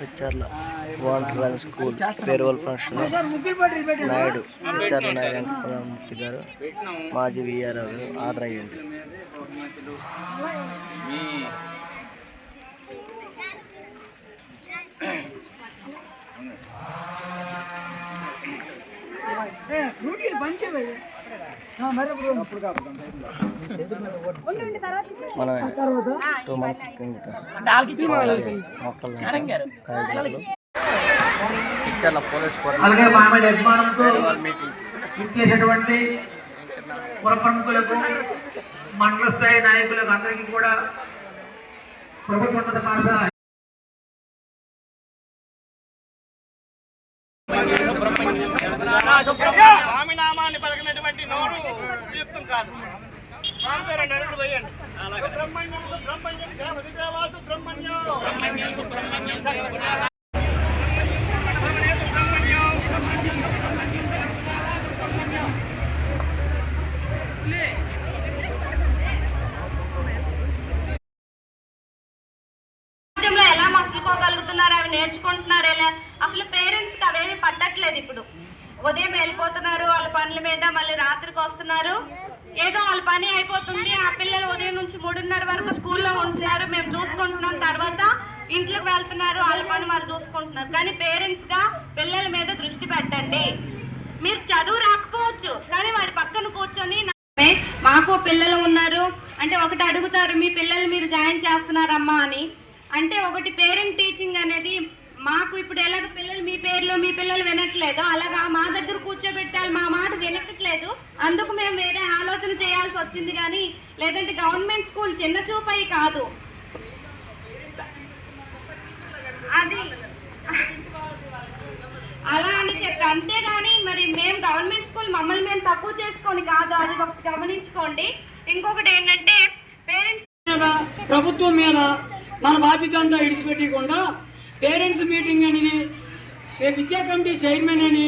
పిచ్చర్ల Wonderland school farewell function Naidu Picharla Naidu Venkataramurthy గారు మాజీ VRO హాజరు అయ్యింది. మనం 2 months మొక్కలు పిచ్చర్ల పోలీస్ ఇచ్చేటటువంటి పుర ప్రముఖులకు మండల స్థాయి నాయకులకు అందరికీ కూడా ప్రభుత్వోన్నత పాఠశాల స్వామినామాన్ని పలికినటువంటి నోరు ఉపయుక్తం కాదు. ఎలా మసులుకోగలుగుతున్నారు, అవి నేర్చుకుంటున్నారు ఎలా? అసలు పేరెంట్స్ కి అవేవి పట్టట్లేదు. ఇప్పుడు ఉదయం వెళ్ళిపోతున్నారు వాళ్ళ పనుల మీద, మళ్ళీ రాత్రికి వస్తున్నారు, ఏదో వాళ్ళ పని అయిపోతుంది. ఆ పిల్లలు ఉదయం నుంచి 3:30 వరకు స్కూల్లో ఉంటున్నారు, మేము చూసుకుంటున్నాం. తర్వాత ఇంట్లోకి వెళ్తున్నారు, వాళ్ళ పని వాళ్ళు చూసుకుంటున్నారు. కానీ పేరెంట్స్ గా పిల్లల మీద దృష్టి పెట్టండి. మీరు చదువు రాకపోవచ్చు, కానీ వాడి పక్కన కూర్చొని మాకు పిల్లలు ఉన్నారు అంటే ఒకటి అడుగుతారు, మీ పిల్లలు మీరు జాయిన్ చేస్తున్నారమ్మా అని. అంటే ఒకటి పేరెంట్ టీచింగ్ అనేది మాకు ఇప్పుడు ఎలాగ పిల్లలు మీ పేర్లు మీ పిల్లలు వినట్లేదు, అలాగా మా దగ్గర కూర్చోబెట్టాలి, మా మాట వినట్లేదు. అందుకు మేము వేరే ఆలోచన చేయాల్సి వచ్చింది. కానీ లేదంటే గవర్నమెంట్ స్కూల్ చిన్న చూపయి కాదు అది అలా అని చెప్పి. అంతేగాని మరి మేము గవర్నమెంట్ స్కూల్ మమ్మల్ని మేము తక్కువ చేసుకొని కాదు, అది ఒకటి గమనించుకోండి. ఇంకొకటి ఏంటంటే పేరెంట్స్ ప్రభుత్వం మీద మన బాధ్యత అంతా ఇడిచిపెట్టకుండా పేరెంట్స్ మీటింగ్ అనేది విద్యా కమిటీ చైర్మన్ అని,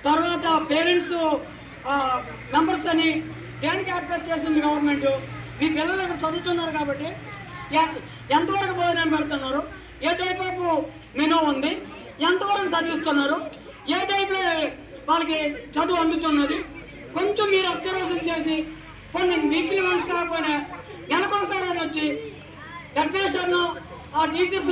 తర్వాత పేరెంట్స్ మెంబర్స్ అని దేనికి ఏర్పాటు చేసింది గవర్నమెంట్. మీ పిల్లలు ఇక్కడ చదువుతున్నారు కాబట్టి ఎంతవరకు భోజనం పెడుతున్నారు, ఏ టైప్ ఆఫ్ మెనూ ఉంది, ఎంతవరకు చదివిస్తున్నారు, ఏ టైప్లో వాళ్ళకి చదువు అందుతున్నది, కొంచెం మీరు అబ్జర్వేషన్ చేసి కొన్ని వీక్లీ వన్స్ కాకపోయినా నెలకొకసారి వచ్చి హెడ్ మాస్టర్ను ఆ టీచర్స్